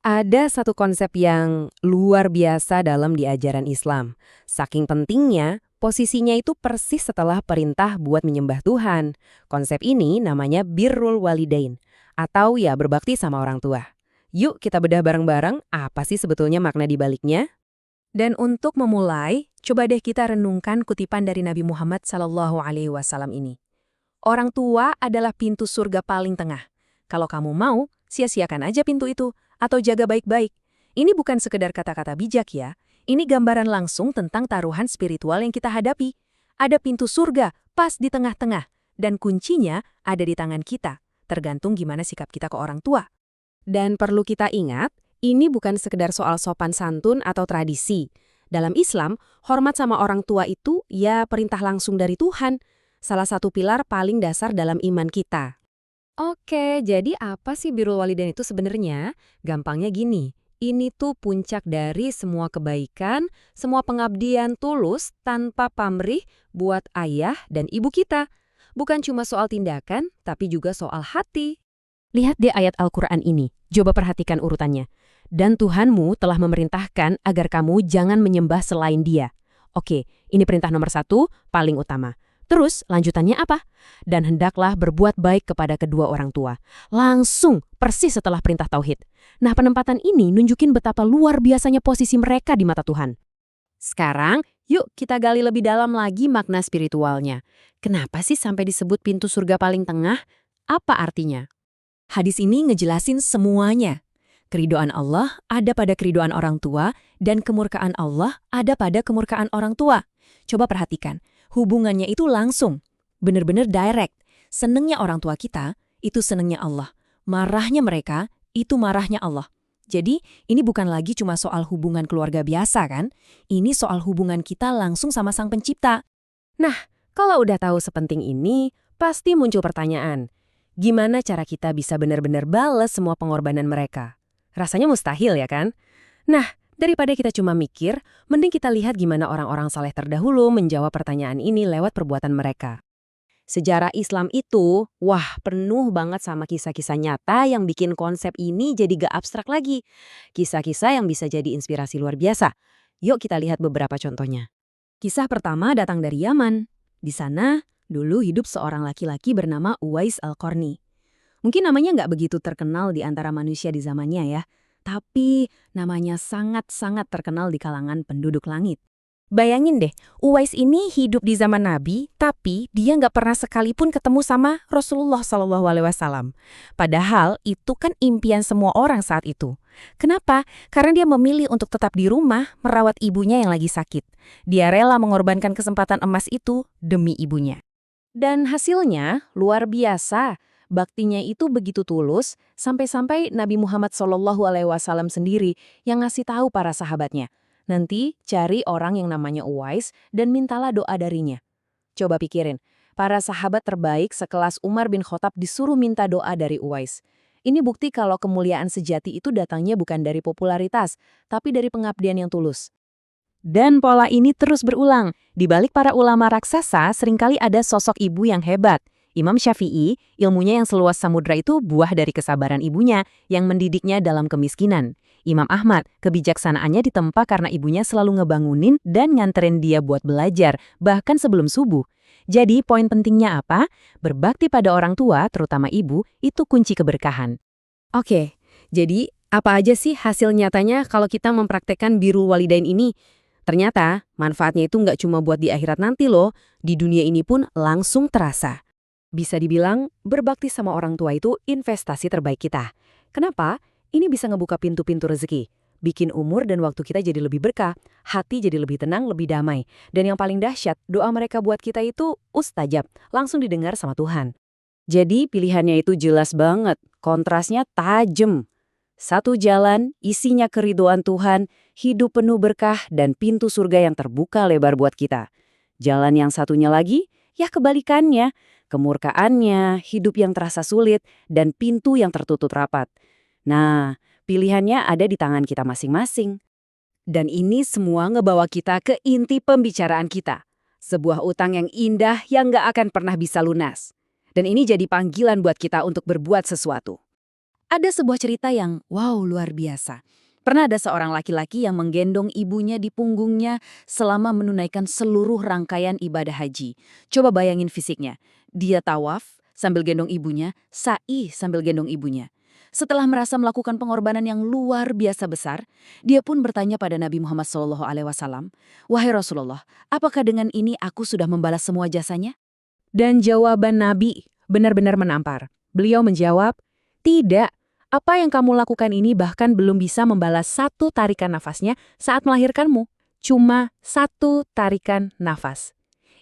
Ada satu konsep yang luar biasa dalam di ajaran Islam. Saking pentingnya, posisinya itu persis setelah perintah buat menyembah Tuhan. Konsep ini namanya birrul walidain, atau ya berbakti sama orang tua. Yuk kita bedah bareng-bareng apa sih sebetulnya makna di baliknya? Dan untuk memulai, coba deh kita renungkan kutipan dari Nabi Muhammad SAW ini. Orang tua adalah pintu surga paling tengah. Kalau kamu mau, sia-siakan aja pintu itu, atau jaga baik-baik. Ini bukan sekedar kata-kata bijak ya. Ini gambaran langsung tentang taruhan spiritual yang kita hadapi. Ada pintu surga pas di tengah-tengah, dan kuncinya ada di tangan kita, tergantung gimana sikap kita ke orang tua. Dan perlu kita ingat, ini bukan sekedar soal sopan santun atau tradisi. Dalam Islam, hormat sama orang tua itu ya perintah langsung dari Tuhan. Salah satu pilar paling dasar dalam iman kita. Oke, jadi apa sih birrul walidain itu sebenarnya? Gampangnya gini, ini tuh puncak dari semua kebaikan, semua pengabdian tulus tanpa pamrih buat ayah dan ibu kita. Bukan cuma soal tindakan, tapi juga soal hati. Lihat deh ayat Al-Quran ini, coba perhatikan urutannya. Dan Tuhanmu telah memerintahkan agar kamu jangan menyembah selain Dia. Oke, ini perintah nomor 1, paling utama. Terus lanjutannya apa? Dan hendaklah berbuat baik kepada kedua orang tua. Langsung, persis setelah perintah tauhid. Nah, penempatan ini nunjukin betapa luar biasanya posisi mereka di mata Tuhan. Sekarang, yuk kita gali lebih dalam lagi makna spiritualnya. Kenapa sih sampai disebut pintu surga paling tengah? Apa artinya? Hadis ini ngejelasin semuanya. Keridhaan Allah ada pada keridhaan orang tua, dan kemurkaan Allah ada pada kemurkaan orang tua. Coba perhatikan, hubungannya itu langsung, bener-bener direct. Senengnya orang tua kita, itu senengnya Allah. Marahnya mereka, itu marahnya Allah. Jadi, ini bukan lagi cuma soal hubungan keluarga biasa kan? Ini soal hubungan kita langsung sama Sang Pencipta. Nah, kalau udah tahu sepenting ini, pasti muncul pertanyaan. Gimana cara kita bisa benar-benar balas semua pengorbanan mereka? Rasanya mustahil ya kan? Nah, daripada kita cuma mikir, mending kita lihat gimana orang-orang saleh terdahulu menjawab pertanyaan ini lewat perbuatan mereka. Sejarah Islam itu, wah penuh banget sama kisah-kisah nyata yang bikin konsep ini jadi gak abstrak lagi. Kisah-kisah yang bisa jadi inspirasi luar biasa. Yuk kita lihat beberapa contohnya. Kisah pertama datang dari Yaman. Di sana, dulu hidup seorang laki-laki bernama Uwais Al-Qarni. Mungkin namanya nggak begitu terkenal di antara manusia di zamannya ya, tapi namanya sangat-sangat terkenal di kalangan penduduk langit. Bayangin deh, Uwais ini hidup di zaman Nabi, tapi dia nggak pernah sekalipun ketemu sama Rasulullah SAW. Padahal itu kan impian semua orang saat itu. Kenapa? Karena dia memilih untuk tetap di rumah merawat ibunya yang lagi sakit. Dia rela mengorbankan kesempatan emas itu demi ibunya. Dan hasilnya luar biasa. Baktinya itu begitu tulus, sampai-sampai Nabi Muhammad SAW sendiri yang ngasih tahu para sahabatnya. Nanti cari orang yang namanya Uwais dan mintalah doa darinya. Coba pikirin, para sahabat terbaik sekelas Umar bin Khattab disuruh minta doa dari Uwais. Ini bukti kalau kemuliaan sejati itu datangnya bukan dari popularitas, tapi dari pengabdian yang tulus. Dan pola ini terus berulang. Di balik para ulama raksasa, seringkali ada sosok ibu yang hebat. Imam Syafi'i, ilmunya yang seluas samudra itu buah dari kesabaran ibunya yang mendidiknya dalam kemiskinan. Imam Ahmad, kebijaksanaannya ditempa karena ibunya selalu ngebangunin dan nganterin dia buat belajar, bahkan sebelum subuh. Jadi, poin pentingnya apa? Berbakti pada orang tua, terutama ibu, itu kunci keberkahan. Oke, jadi apa aja sih hasil nyatanya kalau kita mempraktekkan birrul walidain ini? Ternyata, manfaatnya itu nggak cuma buat di akhirat nanti loh, di dunia ini pun langsung terasa. Bisa dibilang, berbakti sama orang tua itu investasi terbaik kita. Kenapa? Ini bisa ngebuka pintu-pintu rezeki. Bikin umur dan waktu kita jadi lebih berkah, hati jadi lebih tenang, lebih damai. Dan yang paling dahsyat, doa mereka buat kita itu ustajab, langsung didengar sama Tuhan. Jadi pilihannya itu jelas banget, kontrasnya tajam. Satu jalan, isinya keridhaan Tuhan, hidup penuh berkah, dan pintu surga yang terbuka lebar buat kita. Jalan yang satunya lagi, ya kebalikannya. Kemurkaannya, hidup yang terasa sulit, dan pintu yang tertutup rapat. Nah, pilihannya ada di tangan kita masing-masing. Dan ini semua ngebawa kita ke inti pembicaraan kita. Sebuah utang yang indah yang nggak akan pernah bisa lunas. Dan ini jadi panggilan buat kita untuk berbuat sesuatu. Ada sebuah cerita yang wow luar biasa. Pernah ada seorang laki-laki yang menggendong ibunya di punggungnya selama menunaikan seluruh rangkaian ibadah haji. Coba bayangin fisiknya. Dia tawaf sambil gendong ibunya, sa'i sambil gendong ibunya. Setelah merasa melakukan pengorbanan yang luar biasa besar, dia pun bertanya pada Nabi Muhammad SAW, "Wahai Rasulullah, apakah dengan ini aku sudah membalas semua jasanya?" Dan jawaban Nabi benar-benar menampar. Beliau menjawab, "Tidak. Apa yang kamu lakukan ini bahkan belum bisa membalas satu tarikan nafasnya saat melahirkanmu. Cuma satu tarikan nafas."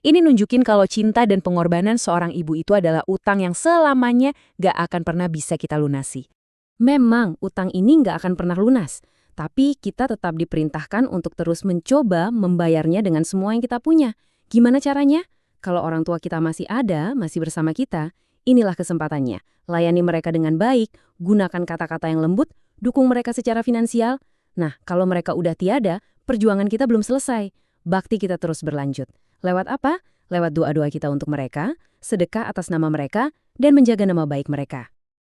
Ini nunjukin kalau cinta dan pengorbanan seorang ibu itu adalah utang yang selamanya gak akan pernah bisa kita lunasi. Memang utang ini nggak akan pernah lunas, tapi kita tetap diperintahkan untuk terus mencoba membayarnya dengan semua yang kita punya. Gimana caranya? Kalau orang tua kita masih ada, masih bersama kita, inilah kesempatannya. Layani mereka dengan baik, gunakan kata-kata yang lembut, dukung mereka secara finansial. Nah, kalau mereka udah tiada, perjuangan kita belum selesai. Bakti kita terus berlanjut. Lewat apa? Lewat doa-doa kita untuk mereka, sedekah atas nama mereka, dan menjaga nama baik mereka.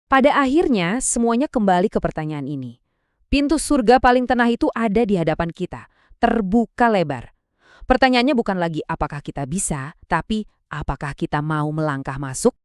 Pada akhirnya, semuanya kembali ke pertanyaan ini. Pintu surga paling tenang itu ada di hadapan kita, terbuka lebar. Pertanyaannya bukan lagi apakah kita bisa, tapi apakah kita mau melangkah masuk?